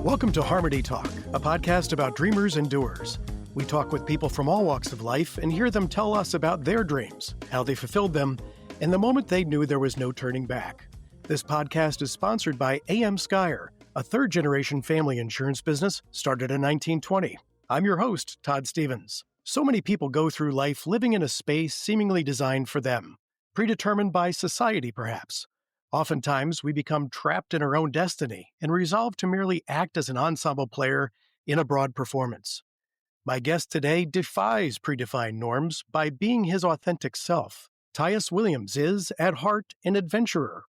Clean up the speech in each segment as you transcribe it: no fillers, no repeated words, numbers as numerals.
Welcome to HarmonyTALK, a podcast about dreamers and doers. We talk with people from all walks of life and hear them tell us about their dreams, how they fulfilled them, and the moment they knew there was no turning back. This podcast is sponsored by AM Skyer, a third-generation family insurance business started in 1920. I'm your host, Todd Stephens. So many people go through life living in a space seemingly designed for them, predetermined by society, perhaps. Oftentimes, we become trapped in our own destiny and resolve to merely act as an ensemble player in a broad performance. My guest today defies predefined norms by being his authentic self. Tyus Williams is, at heart, an adventurer,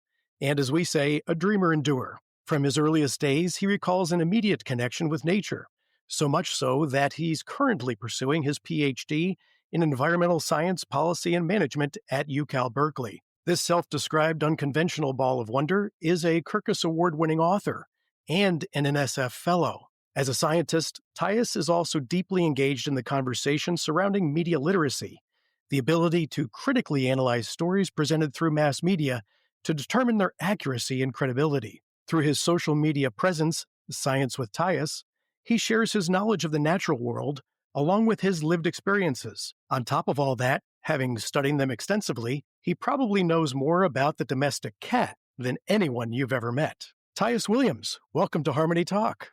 and as we say, a dreamer and doer. From his earliest days, he recalls an immediate connection with nature, so much so that he's currently pursuing his PhD in environmental science, policy, and management at UC Berkeley. This self-described unconventional ball of wonder is a Kirkus Award-winning author and an NSF Fellow. As a scientist, Tyus is also deeply engaged in the conversation surrounding media literacy, the ability to critically analyze stories presented through mass media to determine their accuracy and credibility. Through his social media presence, Science with Tyus, he shares his knowledge of the natural world along with his lived experiences. On top of all that, having studied them extensively, he probably knows more about the domestic cat than anyone you've ever met. Tyus Williams, welcome to HarmonyTALK.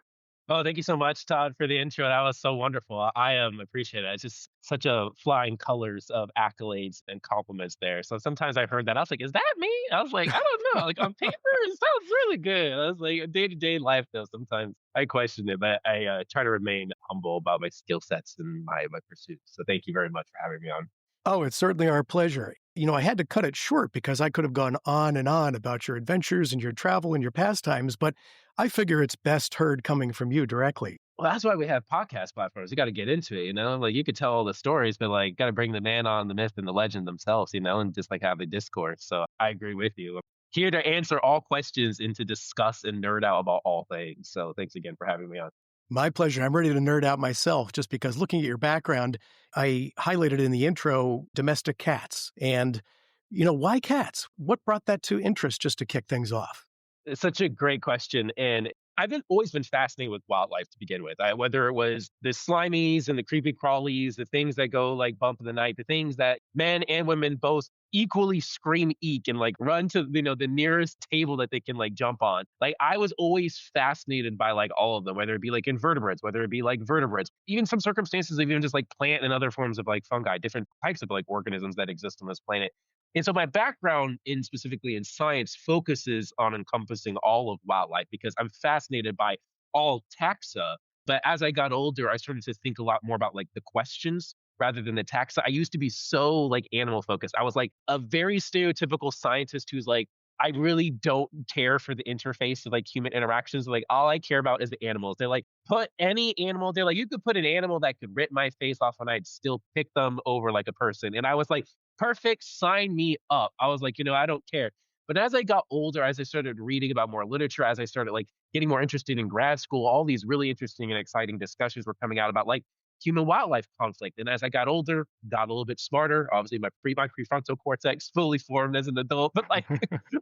Oh, thank you so much, Todd, for the intro. That was so wonderful. I appreciate it. It's just such a flying colors of accolades and compliments there. So sometimes I heard that. I was like, is that me? I was like, I don't know. Like on paper, it sounds really good. I was like, day-to-day life, though, sometimes I question it, but I try to remain humble about my skill sets and my pursuits. So thank you very much for having me on. Oh, it's certainly our pleasure. I had to cut it short because I could have gone on and on about your adventures and your travel and your pastimes, but I figure it's best heard coming from you directly. Well, that's why we have podcast platforms. You got to get into it, Like you could tell all the stories, but like got to bring the man on, the myth, and the legend themselves, and just like have a discourse. So I agree with you. I'm here to answer all questions and to discuss and nerd out about all things. So thanks again for having me on. My pleasure. I'm ready to nerd out myself just because looking at your background, I highlighted in the intro domestic cats. And, why cats? What brought that to interest just to kick things off? It's such a great question. And I've always been fascinated with wildlife to begin with. Whether it was the slimies and the creepy crawlies, the things that go like bump in the night, the things that men and women both equally scream eek and like run to the nearest table that they can like jump on. Like I was always fascinated by like all of them, whether it be like invertebrates, whether it be like vertebrates, even some circumstances of even just like plant and other forms of like fungi, different types of like organisms that exist on this planet. And so my background specifically in science focuses on encompassing all of wildlife because I'm fascinated by all taxa. But as I got older, I started to think a lot more about like the questions rather than the taxa. I used to be so like animal focused. I was like a very stereotypical scientist who's like, I really don't care for the interface of like human interactions. Like all I care about is the animals. They're like, put any animal. They're like, you could put an animal that could rip my face off and I'd still pick them over like a person. And I was like, perfect, sign me up. I was like, I don't care. But as I got older, as I started reading about more literature, as I started like getting more interested in grad school, all these really interesting and exciting discussions were coming out about like human wildlife conflict. And as I got older, got a little bit smarter. Obviously, my prefrontal cortex fully formed as an adult, but like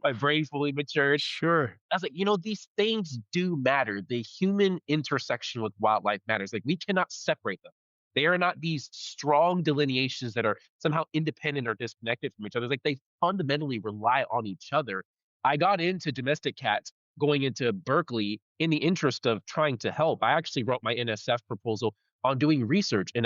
my brain fully matured. Sure. I was like, these things do matter. The human intersection with wildlife matters. Like we cannot separate them. They are not these strong delineations that are somehow independent or disconnected from each other. Like they fundamentally rely on each other. I got into domestic cats going into Berkeley in the interest of trying to help. I actually wrote my NSF proposal on doing research in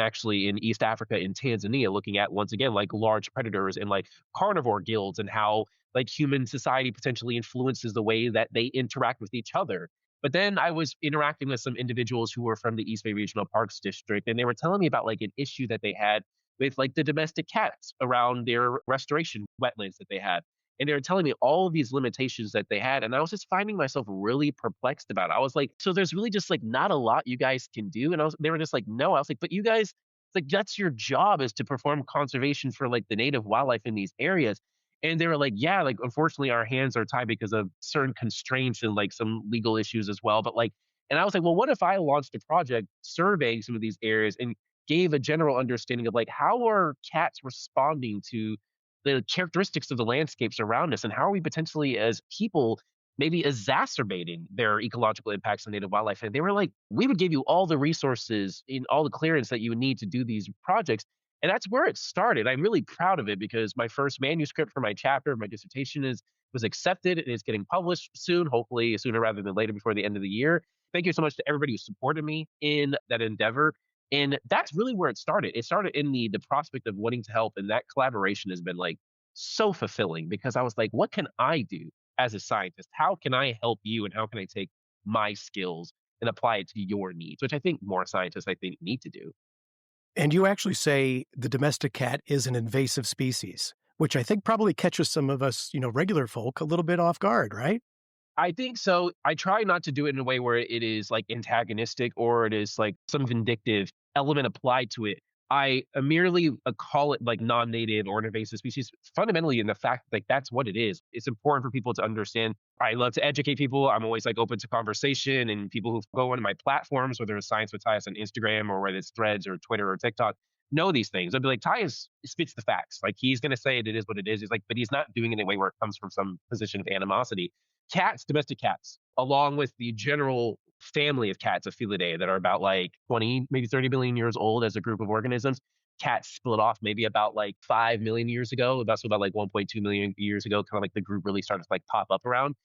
East Africa, in Tanzania, looking at, once again, like large predators and like carnivore guilds and how like human society potentially influences the way that they interact with each other. But then I was interacting with some individuals who were from the East Bay Regional Parks District, and they were telling me about like an issue that they had with like the domestic cats around their restoration wetlands that they had. And they were telling me all of these limitations that they had. And I was just finding myself really perplexed about it. I was like, so there's really just like not a lot you guys can do. And they were just like, no. I was like, but you guys, it's like, that's your job, is to perform conservation for like the native wildlife in these areas. And they were like, yeah, like, unfortunately, our hands are tied because of certain constraints and like some legal issues as well. But like, and I was like, well, what if I launched a project surveying some of these areas and gave a general understanding of like, how are cats responding to the characteristics of the landscapes around us? And how are we potentially as people maybe exacerbating their ecological impacts on native wildlife. And they were like, we would give you all the resources in all the clearance that you would need to do these projects. And that's where it started. I'm really proud of it because my first manuscript for my chapter, my dissertation was accepted and is getting published soon, hopefully sooner rather than later before the end of the year. Thank you so much to everybody who supported me in that endeavor. And that's really where it started. It started in the prospect of wanting to help. And that collaboration has been like so fulfilling because I was like, what can I do as a scientist? How can I help you? And how can I take my skills and apply it to your needs, which I think more scientists, I think, need to do. And you actually say the domestic cat is an invasive species, which I think probably catches some of us, regular folk a little bit off guard, right? I think so. I try not to do it in a way where it is like antagonistic or it is like some vindictive element applied to it. I merely call it like non-native or an invasive species, fundamentally in the fact like that's what it is. It's important for people to understand. I love to educate people. I'm always like open to conversation, and people who go onto my platforms, whether it's Science with Tyus on Instagram or whether it's Threads or Twitter or TikTok, know these things. I'll be like, Tyus spits the facts. Like he's going to say it is what it is. He's like, but he's not doing it in a way where it comes from some position of animosity. Cats, domestic cats, along with the general family of cats of Felidae that are about like 20, maybe 30 billion years old as a group of organisms. Cats split off maybe about like 5 million years ago. That's about like 1.2 million years ago, kind of like the group really started to like pop up around.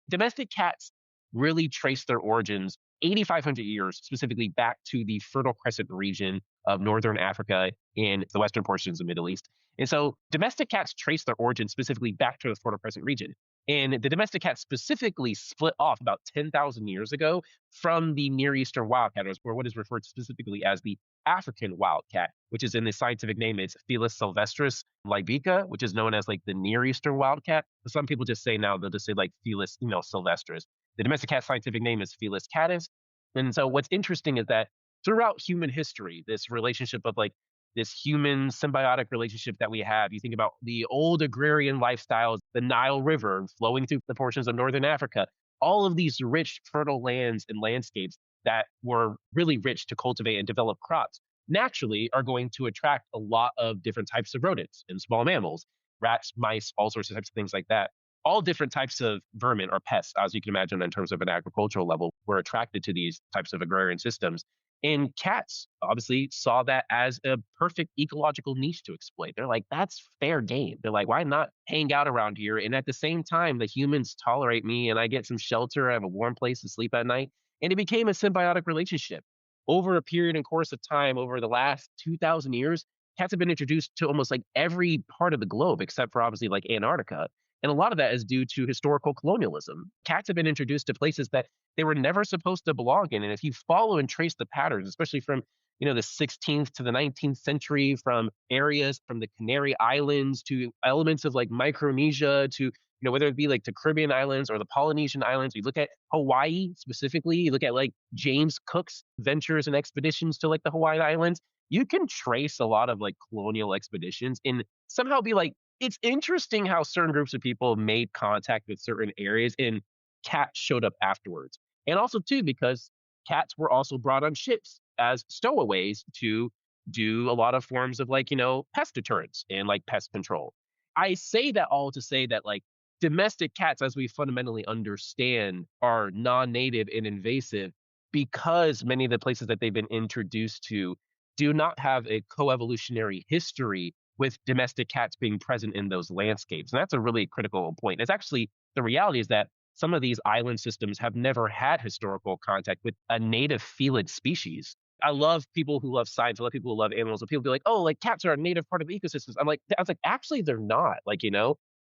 Domestic cats really trace their origins 8,500 years, specifically back to the Fertile Crescent region of northern Africa and the western portions of the Middle East. And so domestic cats trace their origins specifically back to the Fertile Crescent region. And the domestic cat specifically split off about 10,000 years ago from the Near Eastern wildcat, or what is referred to specifically as the African wildcat, which is in the scientific name, it's Felis sylvestris libica, which is known as like the Near Eastern wildcat. But some people just say now, they'll just say like Felis, sylvestris. The domestic cat scientific name is Felis catus. And so what's interesting is that throughout human history, this relationship of like this human symbiotic relationship that we have. You think about the old agrarian lifestyles, the Nile River flowing through the portions of northern Africa, all of these rich, fertile lands and landscapes that were really rich to cultivate and develop crops naturally are going to attract a lot of different types of rodents and small mammals, rats, mice, all sorts of types of things like that. All different types of vermin or pests, as you can imagine, in terms of an agricultural level, were attracted to these types of agrarian systems. And cats obviously saw that as a perfect ecological niche to exploit. They're like, that's fair game. They're like, why not hang out around here? And at the same time, the humans tolerate me and I get some shelter. I have a warm place to sleep at night. And it became a symbiotic relationship. Over a period and course of time, over the last 2,000 years, cats have been introduced to almost like every part of the globe, except for obviously like Antarctica. And a lot of that is due to historical colonialism. Cats have been introduced to places that they were never supposed to belong in. And if you follow and trace the patterns, especially from the 16th to the 19th century, from areas from the Canary Islands to elements of like Micronesia to whether it be like the Caribbean islands or the Polynesian islands, you look at Hawaii specifically, you look at like James Cook's ventures and expeditions to like the Hawaiian Islands, you can trace a lot of like colonial expeditions and somehow be like, it's interesting how certain groups of people made contact with certain areas and cats showed up afterwards. And also, too, because cats were also brought on ships as stowaways to do a lot of forms of like, pest deterrence and like pest control. I say that all to say that like domestic cats, as we fundamentally understand, are non-native and invasive because many of the places that they've been introduced to do not have a coevolutionary history with domestic cats being present in those landscapes. And that's a really critical point. It's actually, the reality is that some of these island systems have never had historical contact with a native felid species. I love people who love science. I love people who love animals. And people be like, oh, like cats are a native part of ecosystems. I was like, actually, they're not. Like,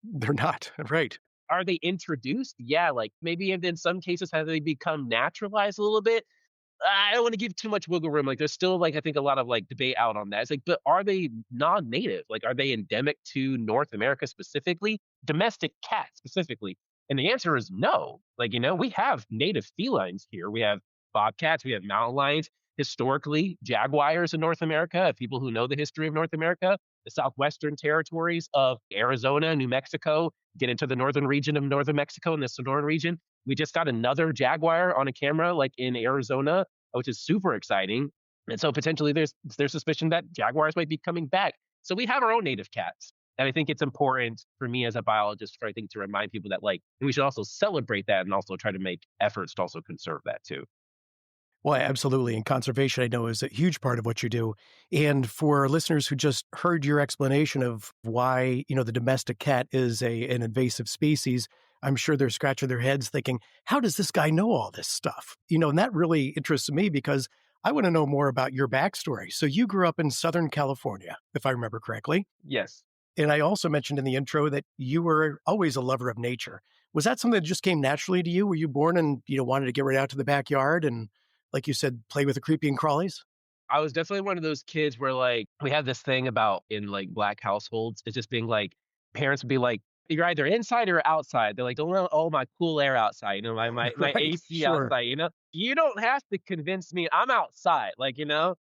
They're not. Right. Are they introduced? Yeah. Like maybe in some cases, have they become naturalized a little bit? I don't want to give too much wiggle room. Like there's still like, I think a lot of like debate out on that. It's like, but are they non-native? Like, are they endemic to North America specifically? Domestic cats specifically? And the answer is no. Like, we have native felines here. We have bobcats, we have mountain lions. Historically, jaguars in North America, people who know the history of North America, the southwestern territories of Arizona, New Mexico, get into the northern region of northern Mexico and the Sonoran region. We just got another jaguar on a camera, like in Arizona, which is super exciting. And so potentially there's suspicion that jaguars might be coming back. So we have our own native cats. And I think it's important for me as a biologist for I think to remind people that like we should also celebrate that and also try to make efforts to also conserve that too. Well, absolutely. And conservation, I know, is a huge part of what you do. And for listeners who just heard your explanation of why, the domestic cat is an invasive species, I'm sure they're scratching their heads thinking, how does this guy know all this stuff? And that really interests me because I want to know more about your backstory. So you grew up in Southern California, if I remember correctly. Yes. And I also mentioned in the intro that you were always a lover of nature. Was that something that just came naturally to you? Were you born and, wanted to get right out to the backyard and, like you said, play with the creepy and crawlies? I was definitely one of those kids where like we have this thing about in like black households, it's just being like parents would be like, you're either inside or outside. They're like, don't let all my cool air outside, my Right. AC Sure. outside, You don't have to convince me I'm outside. Like,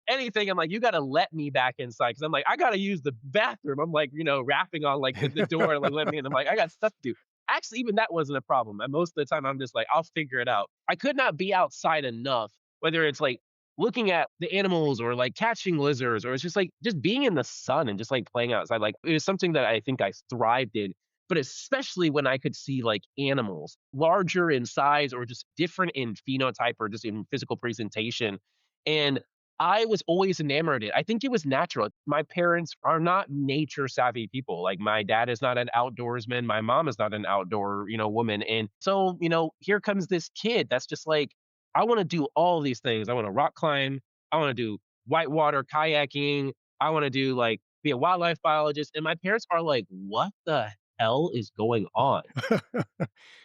anything, I'm like, you gotta let me back inside. Cause I'm like, I gotta use the bathroom. I'm like, rapping on like the door, like let me in. I'm like, I got stuff to do. Actually, even that wasn't a problem. And most of the time I'm just like, I'll figure it out. I could not be outside enough, whether it's like looking at the animals or like catching lizards or it's just like just being in the sun and just like playing outside. Like it was something that I think I thrived in, but especially when I could see like animals larger in size or just different in phenotype or just in physical presentation. And I was always enamored it. I think it was natural. My parents are not nature savvy people. Like my dad is not an outdoorsman. My mom is not an outdoor, woman. And so, here comes this kid that's just like, I want to do all these things. I want to rock climb. I want to do whitewater kayaking. I want to do like be a wildlife biologist. And my parents are like, what the hell is going on?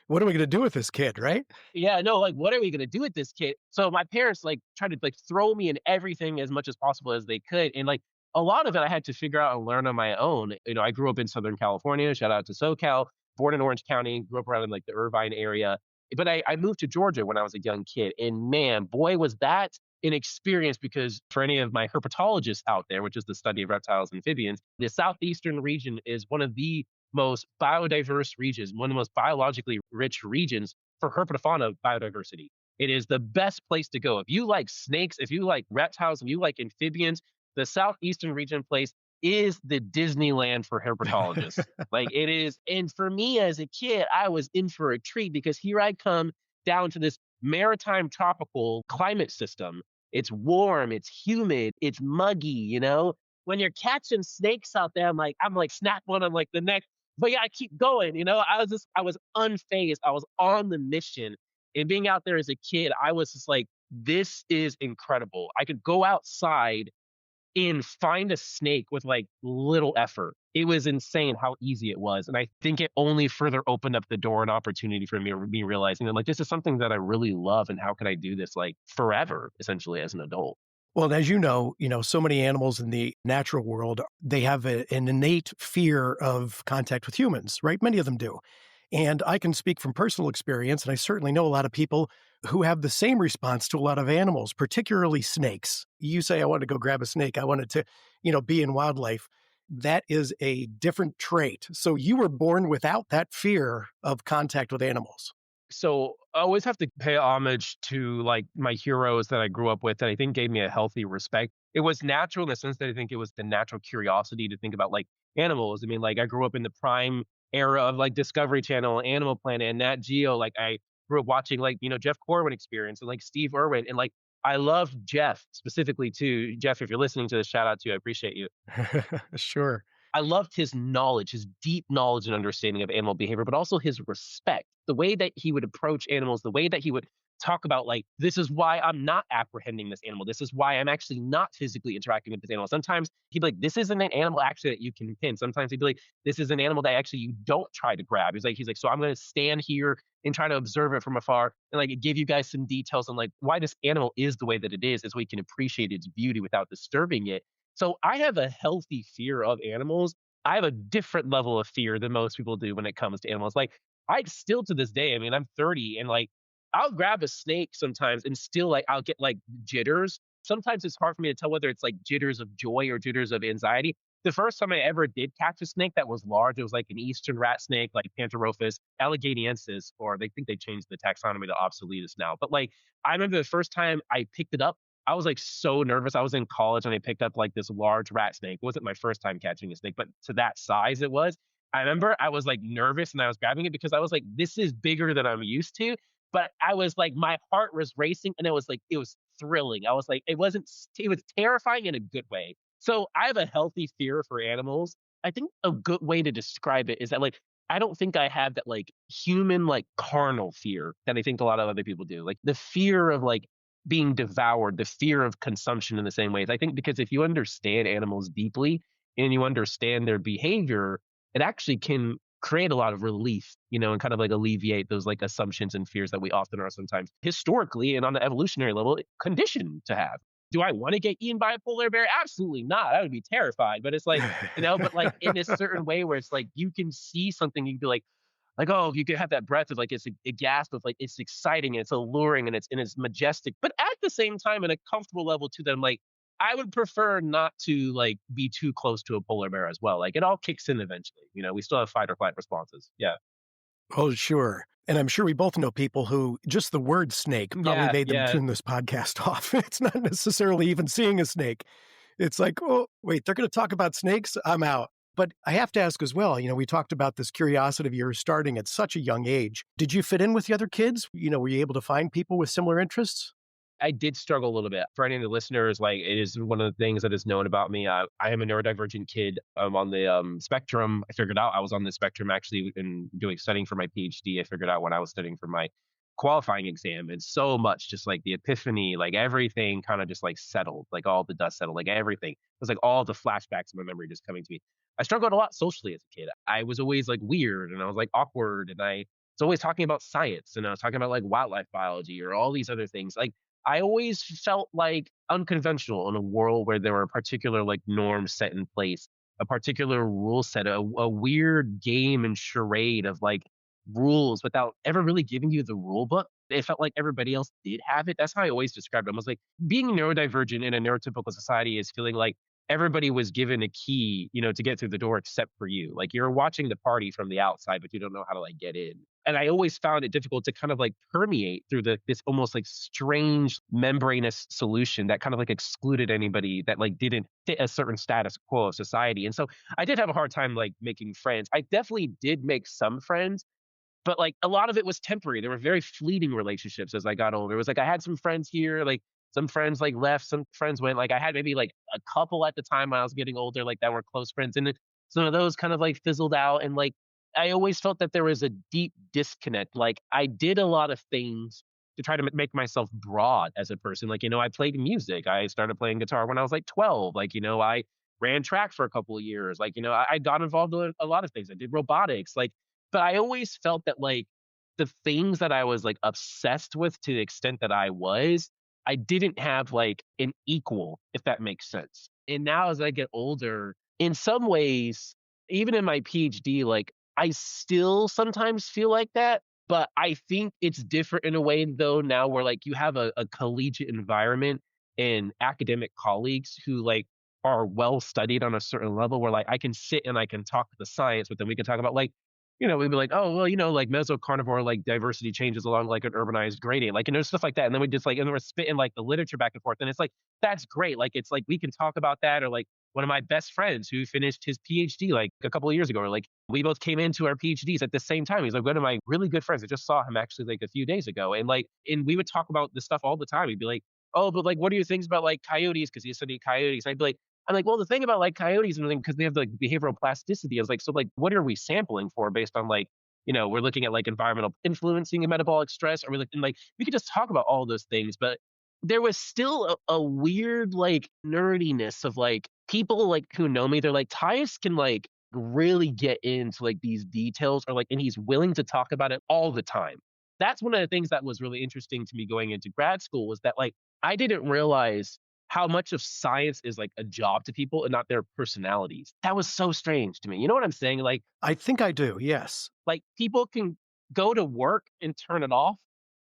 What are we going to do with this kid, right? Yeah, no, like, what are we gonna do with this kid? So my parents like tried to like throw me in everything as much as possible as they could. And like a lot of it I had to figure out and learn on my own. I grew up in Southern California, shout out to SoCal, born in Orange County, grew up around in like the Irvine area. But I moved to Georgia when I was a young kid. And man, boy, was that an experience because for any of my herpetologists out there, which is the study of reptiles and amphibians, the southeastern region is one of the most biodiverse regions, one of the most biologically rich regions for herpetofauna biodiversity. It is the best place to go. If you like snakes, if you like reptiles, if you like amphibians, the southeastern region place is the Disneyland for herpetologists. Like it is. And for me as a kid, I was in for a treat because here I come down to this maritime tropical climate system. It's warm, it's humid, it's muggy. When you're catching snakes out there, I'm like snap one on like the neck, but yeah, I keep going. I was unfazed. I was on the mission. And being out there as a kid, I was just like, this is incredible. I could go outside and find a snake with like little effort. It was insane how easy it was. And I think it only further opened up the door and opportunity for me realizing that like this is something that I really love and how can I do this like forever, essentially as an adult. Well, and as so many animals in the natural world, they have an innate fear of contact with humans, right? Many of them do. And I can speak from personal experience, and I certainly know a lot of people who have the same response to a lot of animals, particularly snakes. You say, I want to go grab a snake. I wanted to, be in wildlife. That is a different trait. So you were born without that fear of contact with animals. So I always have to pay homage to like my heroes that I grew up with that I think gave me a healthy respect. It was natural in the sense that I think it was the natural curiosity to think about like animals. I mean, like I grew up in the prime era of like Discovery Channel, Animal Planet, and Nat Geo. Like I grew up watching like, Jeff Corwin experience and like Steve Irwin. And like I love Jeff specifically too. Jeff, if you're listening to this, shout out to you. I appreciate you. Sure. I loved his knowledge, his deep knowledge and understanding of animal behavior, but also his respect, the way that he would approach animals, the way that he would talk about, like, this is why I'm not apprehending this animal. This is why I'm actually not physically interacting with this animal. Sometimes he'd be like, this isn't an animal actually that you can pin. Sometimes he'd be like, this is an animal that actually you don't try to grab. He's like, so I'm going to stand here and try to observe it from afar and like give you guys some details on like why this animal is the way that it is so we can appreciate its beauty without disturbing it. So I have a healthy fear of animals. I have a different level of fear than most people do when it comes to animals. Like I still to this day, I mean, I'm 30 and like I'll grab a snake sometimes and still like I'll get like jitters. Sometimes it's hard for me to tell whether it's like jitters of joy or jitters of anxiety. The first time I ever did catch a snake that was large, it was like an eastern rat snake, like Pantherophis allegadiensis, or they think they changed the taxonomy to obsoletus now. But like I remember the first time I picked it up I was like so nervous. I was in college and I picked up like this large rat snake. It wasn't my first time catching a snake, but to that size it was. I remember I was like nervous and I was grabbing it because I was like, this is bigger than I'm used to. But I was like, my heart was racing and it was like, it was thrilling. I was like, it was terrifying in a good way. So I have a healthy fear for animals. I think a good way to describe it is that like, I don't think I have that like human, like carnal fear that I think a lot of other people do. Like the fear of like being devoured, the fear of consumption in the same ways. I think because if you understand animals deeply and you understand their behavior, it actually can create a lot of relief, and kind of like alleviate those like assumptions and fears that we often are sometimes historically and on the evolutionary level conditioned to have. Do I want to get eaten by a polar bear? Absolutely not. I would be terrified. But it's like, but like in a certain way where it's like you can see something, you can be like, oh, you could have that breath of like it's a gasp of like it's exciting and it's alluring and it's majestic, but at the same time in a comfortable level to them. Like I would prefer not to like be too close to a polar bear as well. Like it all kicks in eventually. We still have fight or flight responses. Yeah. Oh, sure. And I'm sure we both know people who just the word snake probably Yeah. made them Yeah. turn this podcast off. It's not necessarily even seeing a snake. It's like, oh, wait, they're going to talk about snakes? I'm out. But I have to ask as well, we talked about this curiosity of yours starting at such a young age. Did you fit in with the other kids? Were you able to find people with similar interests? I did struggle a little bit. For any of the listeners, like it is one of the things that is known about me. I am a neurodivergent kid. I'm on the spectrum. I figured out I was on the spectrum actually in doing studying for my PhD. I figured out when I was studying for my qualifying exam, and so much just like the epiphany, like everything kind of just like settled, like all the dust settled, like everything. It was like all the flashbacks of my memory just coming to me. I struggled a lot socially as a kid. I was always like weird and I was like awkward and I was always talking about science and I was talking about like wildlife biology or all these other things. Like I always felt like unconventional in a world where there were particular like norms set in place, a particular rule set, a weird game and charade of like rules without ever really giving you the rule book. It felt like everybody else did have it. That's how I always described it. I was like, being neurodivergent in a neurotypical society is feeling like everybody was given a key, to get through the door except for you. Like you're watching the party from the outside, but you don't know how to like get in. And I always found it difficult to kind of like permeate through this almost like strange membranous solution that kind of like excluded anybody that like didn't fit a certain status quo of society. And so I did have a hard time like making friends. I definitely did make some friends, but like a lot of it was temporary. There were very fleeting relationships as I got older. It was like I had some friends here, like some friends like left, some friends went. Like I had maybe like a couple at the time when I was getting older, like that were close friends. And then some of those kind of like fizzled out. And like I always felt that there was a deep disconnect. Like I did a lot of things to try to make myself broad as a person. Like, I played music. I started playing guitar when I was like 12. Like, I ran track for a couple of years. Like, I got involved in a lot of things. I did robotics. Like, but I always felt that like the things that I was like obsessed with to the extent that I didn't have like an equal, if that makes sense. And now as I get older, in some ways, even in my PhD, like I still sometimes feel like that. But I think it's different in a way though now where like you have a collegiate environment and academic colleagues who like are well studied on a certain level where like I can sit and I can talk the science with them. We can talk about like we'd be like, oh, well, like mesocarnivore, like diversity changes along like an urbanized gradient, like, stuff like that. And then we just like, and we're spitting like the literature back and forth. And it's like, that's great. Like, it's like, we can talk about that. Or like one of my best friends who finished his PhD like a couple of years ago, or like we both came into our PhDs at the same time. He's like one of my really good friends. I just saw him actually like a few days ago. And like, and we would talk about this stuff all the time. He'd be like, oh, but like, what are your things about like coyotes? Cause he studied coyotes. And I'd be like, I'm like, well, the thing about like coyotes and everything, because they have like behavioral plasticity, I was like, so like, what are we sampling for based on like, we're looking at like environmental influencing and metabolic stress, or we look and like we could just talk about all those things, but there was still a weird like nerdiness of like people like who know me, they're like, Tyus can like really get into like these details, or like, and he's willing to talk about it all the time. That's one of the things that was really interesting to me going into grad school was that like I didn't realize how much of science is like a job to people and not their personalities. That was so strange to me. You know what I'm saying? I think I do, yes. Like people can go to work and turn it off.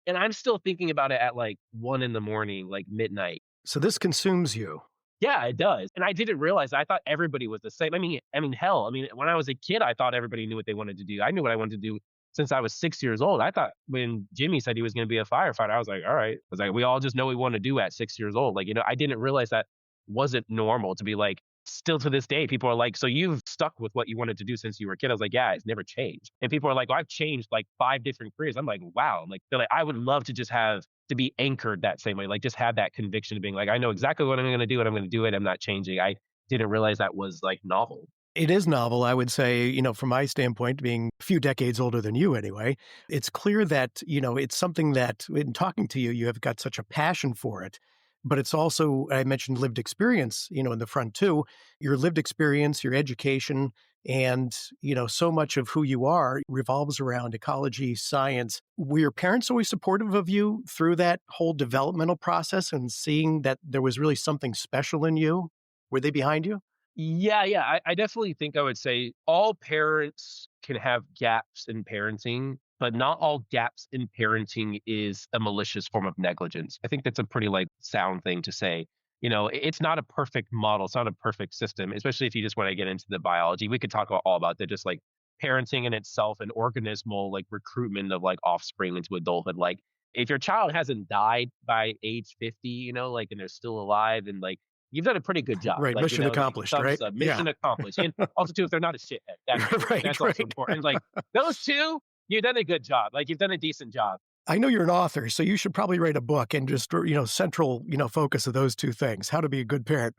And I'm still thinking about it at like 1 a.m, like midnight. So this consumes you. Yeah, it does. And I didn't realize I thought everybody was the same. I mean, hell, when I was a kid, I thought everybody knew what they wanted to do. I knew what I wanted to do since I was 6 years old. I thought when Jimmy said he was going to be a firefighter, I was like, all right. I was like, we all just know we want to do at 6 years old. Like, I didn't realize that wasn't normal to be like, still to this day, people are like, so you've stuck with what you wanted to do since you were a kid. I was like, yeah, it's never changed. And people are like, well, I've changed like 5 different careers. I'm like, wow. Like, they're like, I would love to just have to be anchored that same way, like just have that conviction of being like, I know exactly what I'm going to do and I'm going to do it. I'm not changing. I didn't realize that was like novel. It is novel, I would say, from my standpoint, being a few decades older than you anyway. It's clear that, it's something that in talking to you, you have got such a passion for it. But it's also, I mentioned lived experience, in the front too. Your lived experience, your education, and, so much of who you are revolves around ecology, science. Were your parents always supportive of you through that whole developmental process and seeing that there was really something special in you? Were they behind you? Yeah. I definitely think I would say all parents can have gaps in parenting, but not all gaps in parenting is a malicious form of negligence. I think that's a pretty like sound thing to say. It's not a perfect model. It's not a perfect system, especially if you just want to get into the biology. We could talk all about that, just like parenting in itself and organismal like recruitment of like offspring into adulthood. Like if your child hasn't died by age 50, like, and they're still alive and like, you've done a pretty good job. Right. Like, Mission like accomplished, right? thumbs up, Yeah. mission accomplished. And also too, if they're not a shithead, Right, that's right. also important. Like those two, you've done a good job. Like you've done a decent job. I know you're an author, so you should probably write a book and just, central, focus of those two things, how to be a good parent.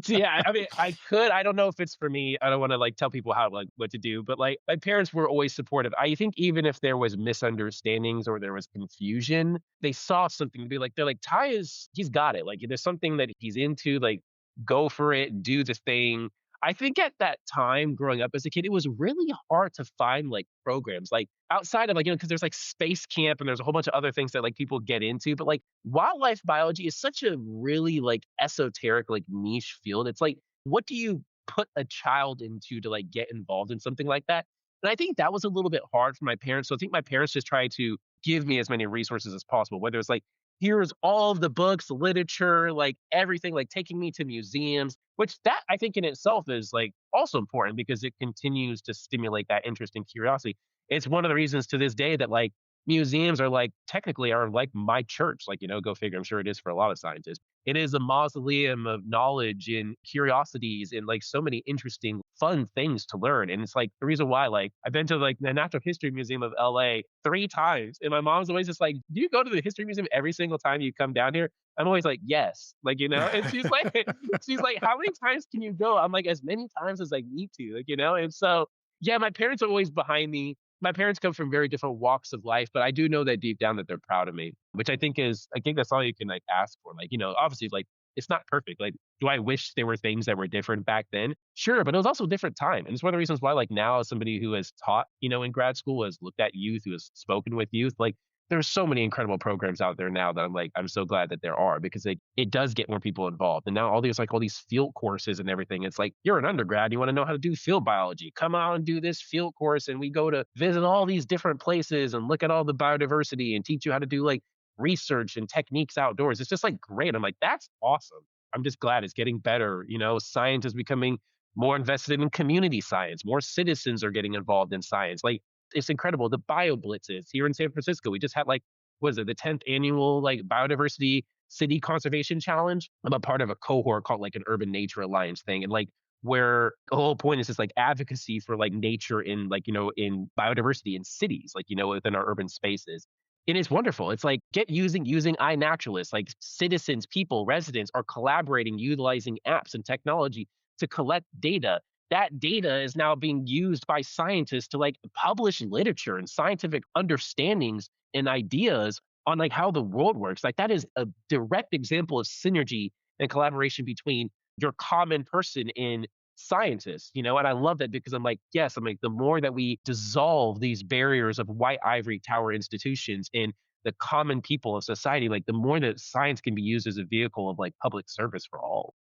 So, yeah, I mean, I could. I don't know if it's for me. I don't want to like tell people how like what to do, but like my parents were always supportive. I think even if there was misunderstandings or there was confusion, they saw something to be like, they're like, he's got it. Like there's something that he's into, like go for it, do the thing. I think at that time growing up as a kid, it was really hard to find like programs like outside of like, because there's like space camp and there's a whole bunch of other things that like people get into. But like wildlife biology is such a really like esoteric, like niche field. It's like, what do you put a child into to like get involved in something like that? And I think that was a little bit hard for my parents. So I think my parents just tried to give me as many resources as possible, whether it's like, here's all of the books, literature, like everything, like taking me to museums, which that I think in itself is like also important because it continues to stimulate that interest and curiosity. It's one of the reasons to this day that like museums are like technically are like my church. Like, go figure. I'm sure it is for a lot of scientists. It is a mausoleum of knowledge and curiosities and like so many interesting, fun things to learn. And it's like the reason why, like, I've been to like the Natural History Museum of LA 3 times. And my mom's always just like, do you go to the History Museum every single time you come down here? I'm always like, yes. Like, and she's like, how many times can you go? I'm like, as many times as I need to, like, And so, yeah, my parents are always behind me. My parents come from very different walks of life, but I do know that deep down that they're proud of me, which I think that's all you can like ask for. Like, obviously like it's not perfect. Like, do I wish there were things that were different back then? Sure. But it was also a different time. And it's one of the reasons why like now as somebody who has taught, in grad school, has looked at youth, who has spoken with youth, like there's so many incredible programs out there now that I'm so glad that there are because it does get more people involved. And now all these field courses and everything. It's like, you're an undergrad, you want to know how to do field biology. Come out and do this field course. And we go to visit all these different places and look at all the biodiversity and teach you how to do like research and techniques outdoors. It's just like great. I'm like, that's awesome. I'm just glad it's getting better. Science is becoming more invested in community science. More citizens are getting involved in science. Like, it's incredible. The bio blitzes here in San Francisco. We just had like, was it the 10th annual like biodiversity city conservation challenge? I'm a part of a cohort called like an Urban Nature Alliance thing. And like where the whole point is just like advocacy for like nature in like, in biodiversity in cities, like, within our urban spaces. And it's wonderful. It's like using iNaturalist, like citizens, people, residents are collaborating, utilizing apps and technology to collect data. That data is now being used by scientists to like publish literature and scientific understandings and ideas on like how the world works. Like that is a direct example of synergy and collaboration between your common person and scientists, and I love that because I'm like, the more that we dissolve these barriers of white ivory tower institutions and the common people of society, like the more that science can be used as a vehicle of like public service for all.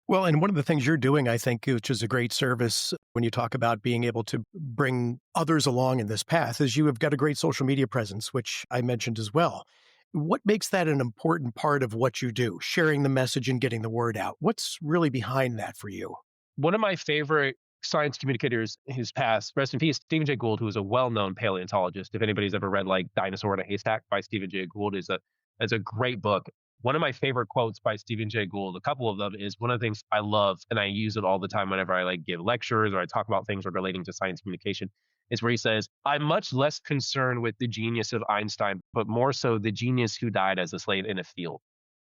Well, and one of the things you're doing, I think, which is a great service when you talk about being able to bring others along in this path, is you have got a great social media presence, which I mentioned as well. What makes that an important part of what you do, sharing the message and getting the word out? What's really behind that for you? One of my favorite science communicators who's passed, rest in peace, Stephen Jay Gould, who was a well-known paleontologist. If anybody's ever read like Dinosaur in a Haystack by Stephen Jay Gould, is a great book. One of my favorite quotes by Stephen Jay Gould, a couple of them, is one of the things I love, and I use it all the time whenever I like give lectures or I talk about things relating to science communication, is where he says, I'm much less concerned with the genius of Einstein, but more so the genius who died as a slave in a field.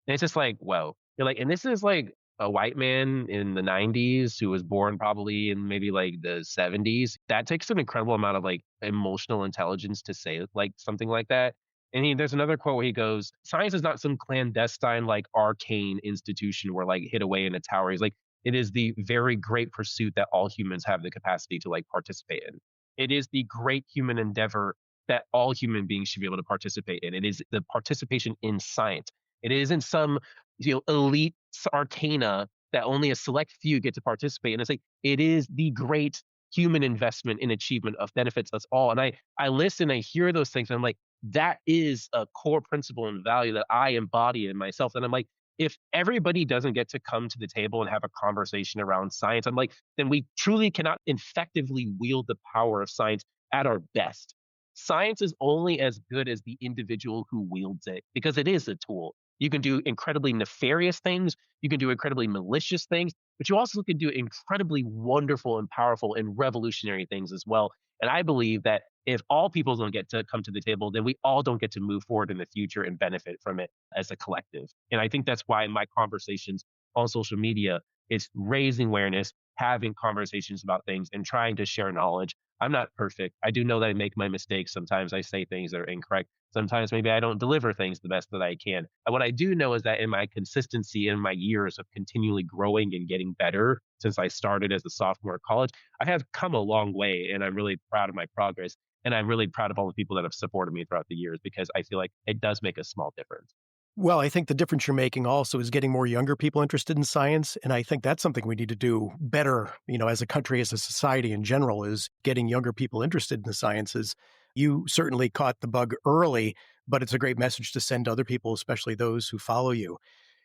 And it's just like, whoa. You're like, and this is like a white man in the 90s who was born probably in maybe like the 70s. That takes an incredible amount of like emotional intelligence to say like something like that. And there's another quote where he goes, science is not some clandestine, like arcane institution where like hid away in a tower. He's like, it is the very great pursuit that all humans have the capacity to like participate in. It is the great human endeavor that all human beings should be able to participate in. It is the participation in science. It isn't some elite arcana that only a select few get to participate in. It's like it is the great human investment in achievement of benefits us all. And I listen, I hear those things, and I'm like, that is a core principle and value that I embody in myself. And I'm like, if everybody doesn't get to come to the table and have a conversation around science, I'm like, then we truly cannot effectively wield the power of science at our best. Science is only as good as the individual who wields it because it is a tool. You can do incredibly nefarious things. You can do incredibly malicious things, but you also can do incredibly wonderful and powerful and revolutionary things as well. And I believe that if all people don't get to come to the table, then we all don't get to move forward in the future and benefit from it as a collective. And I think that's why in my conversations on social media, it's raising awareness, having conversations about things, and trying to share knowledge. I'm not perfect. I do know that I make my mistakes. Sometimes I say things that are incorrect. Sometimes maybe I don't deliver things the best that I can. And what I do know is that in my consistency, in my years of continually growing and getting better since I started as a sophomore at college, I have come a long way, and I'm really proud of my progress. And I'm really proud of all the people that have supported me throughout the years because I feel like it does make a small difference. Well, I think the difference you're making also is getting more younger people interested in science. And I think that's something we need to do better, as a country, as a society in general, is getting younger people interested in the sciences. You certainly caught the bug early, but it's a great message to send to other people, especially those who follow you.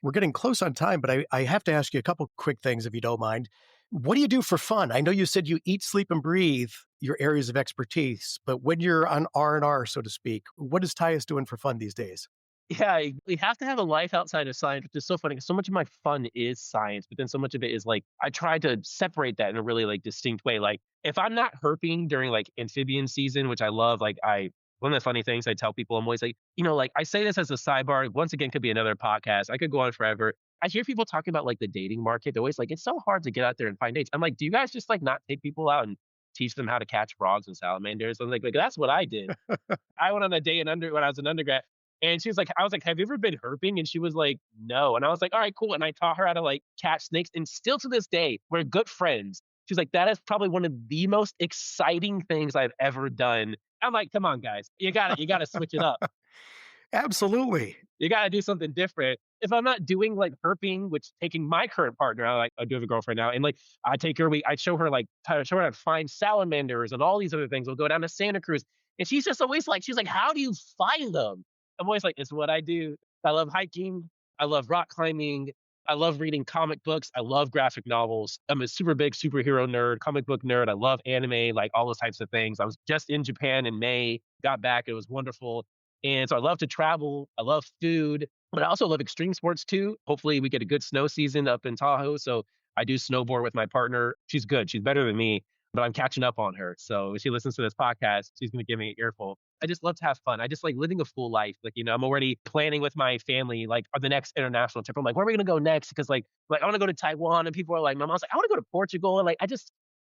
We're getting close on time, but I have to ask you a couple quick things, if you don't mind. What do you do for fun? I know you said you eat, sleep, and breathe your areas of expertise, but when you're on R&R, so to speak, what is Tyus doing for fun these days? Yeah, we have to have a life outside of science, which is so funny because so much of my fun is science, but then so much of it is like I try to separate that in a really like distinct way. Like if I'm not herping during like amphibian season, which I love, like one of the funny things I tell people, I'm always like, like I say this as a sidebar. Once again, could be another podcast. I could go on forever. I hear people talking about like the dating market. They're always like, it's so hard to get out there and find dates. I'm like, do you guys just like not take people out and teach them how to catch frogs and salamanders? I'm like that's what I did. I went on a date when I was an undergrad. And she was like, I was like, have you ever been herping? And she was like, no. And I was like, all right, cool. And I taught her how to like catch snakes. And still to this day, we're good friends. She's like, that is probably one of the most exciting things I've ever done. I'm like, come on, guys. You gotta switch it up. Absolutely. You gotta do something different. If I'm not doing like herping, which taking my current partner, I do have a girlfriend now, and like I show her how to find salamanders and all these other things. We'll go down to Santa Cruz. And she's just always like, she's like, how do you find them? I'm always like, it's what I do. I love hiking. I love rock climbing. I love reading comic books. I love graphic novels. I'm a super big superhero nerd, comic book nerd. I love anime, like all those types of things. I was just in Japan in May, got back. It was wonderful. And so I love to travel. I love food, but I also love extreme sports too. Hopefully we get a good snow season up in Tahoe. So I do snowboard with my partner. She's good. She's better than me, but I'm catching up on her. So if she listens to this podcast, she's going to give me an earful. I just love to have fun. I just like living a full life. Like, I'm already planning with my family, like on the next international trip. I'm like, where are we going to go next? Because like I want to go to Taiwan, and people are like, my mom's like, I want to go to Portugal. And like,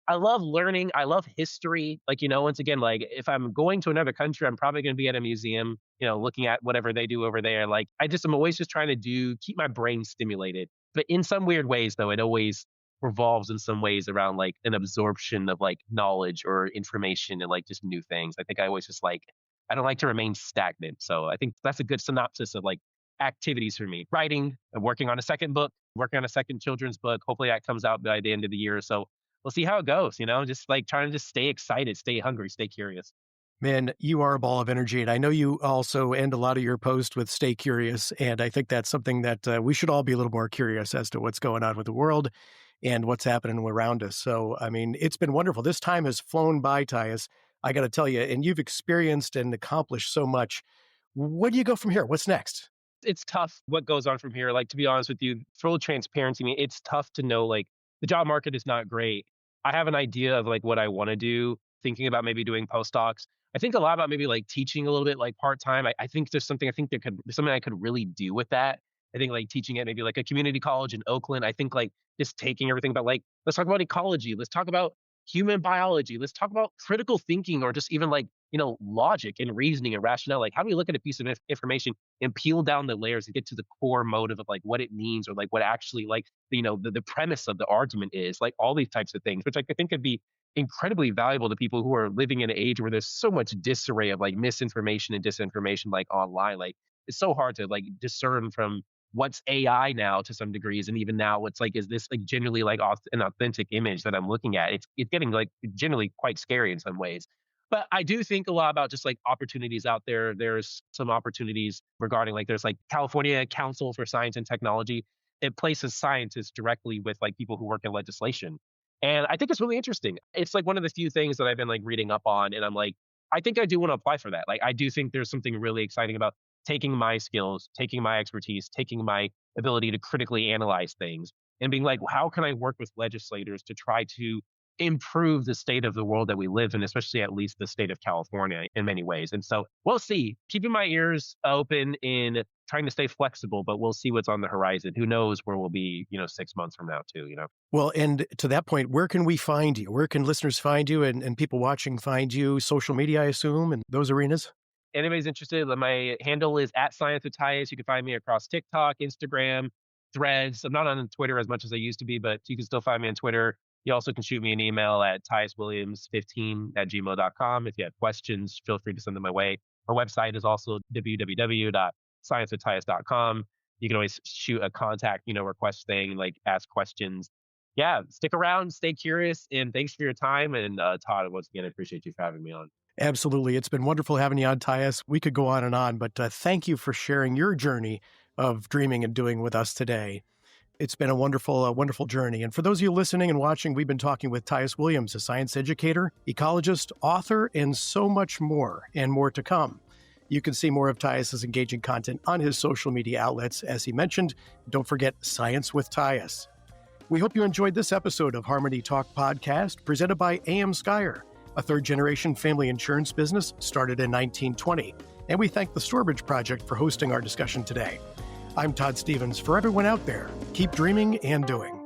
I love learning. I love history. Like, once again, like if I'm going to another country, I'm probably going to be at a museum, looking at whatever they do over there. Like I'm always just trying to keep my brain stimulated. But in some weird ways, though, it always revolves in some ways around like an absorption of like knowledge or information and like just new things. I think I always just like, I don't like to remain stagnant. So I think that's a good synopsis of like activities for me. Writing, I'm working on a second book, working on a second children's book. Hopefully that comes out by the end of the year. So we'll see how it goes, just like trying to just stay excited, stay hungry, stay curious. Man, you are a ball of energy. And I know you also end a lot of your posts with stay curious. And I think that's something that we should all be a little more curious as to what's going on with the world and what's happening around us. So, I mean, it's been wonderful. This time has flown by, Tyus. I got to tell you, and you've experienced and accomplished so much. Where do you go from here? What's next? It's tough what goes on from here. Like, to be honest with you, full transparency, I mean, it's tough to know, like, the job market is not great. I have an idea of like what I want to do, thinking about maybe doing postdocs. I think a lot about maybe like teaching a little bit like part time. I think there's something I could really do with that. I think like teaching at maybe like a community college in Oakland. I think like just taking everything about like, let's talk about ecology. Let's talk about human biology. Let's talk about critical thinking or just even like, logic and reasoning and rationale. Like, how do we look at a piece of information and peel down the layers and get to the core motive of like what it means or like what actually like, the premise of the argument is, like all these types of things, which I think could be incredibly valuable to people who are living in an age where there's so much disarray of like misinformation and disinformation like online. Like, it's so hard to like discern from what's AI now to some degrees, and even now what's like, is this like genuinely like an authentic image that I'm looking at? It's getting like generally quite scary in some ways. But I do think a lot about just like opportunities out there. There's some opportunities regarding like there's like California Council for Science and Technology. It places scientists directly with like people who work in legislation. And I think it's really interesting. It's like one of the few things that I've been like reading up on. And I'm like, I think I do want to apply for that. Like, I do think there's something really exciting about taking my skills, taking my expertise, taking my ability to critically analyze things and being like, well, how can I work with legislators to try to improve the state of the world that we live in, especially at least the state of California in many ways. And so we'll see. Keeping my ears open in trying to stay flexible, but we'll see what's on the horizon. Who knows where we'll be, 6 months from now too. Well, and to that point, where can we find you? Where can listeners find you and people watching find you? Social media, I assume, and those arenas? Anybody's interested, my handle is @ScienceWithTyus. You can find me across TikTok, Instagram, Threads. I'm not on Twitter as much as I used to be, but you can still find me on Twitter. You also can shoot me an email at tyuswilliams15@gmail.com. If you have questions, feel free to send them my way. My website is also www.sciencewithtyus.com. You can always shoot a contact, request thing, like ask questions. Yeah, stick around, stay curious, and thanks for your time. And Todd, once again, I appreciate you for having me on. Absolutely. It's been wonderful having you on, Tyus. We could go on, but thank you for sharing your journey of dreaming and doing with us today. It's been a wonderful journey. And for those of you listening and watching, we've been talking with Tyus Williams, a science educator, ecologist, author, and so much more, and more to come. You can see more of Tyus's engaging content on his social media outlets. As he mentioned, don't forget Science with Tyus. We hope you enjoyed this episode of Harmony Talk podcast presented by AM Skyer, a third-generation family insurance business started in 1920. And we thank the Stourbridge Project for hosting our discussion today. I'm Todd Stephens. For everyone out there, keep dreaming and doing.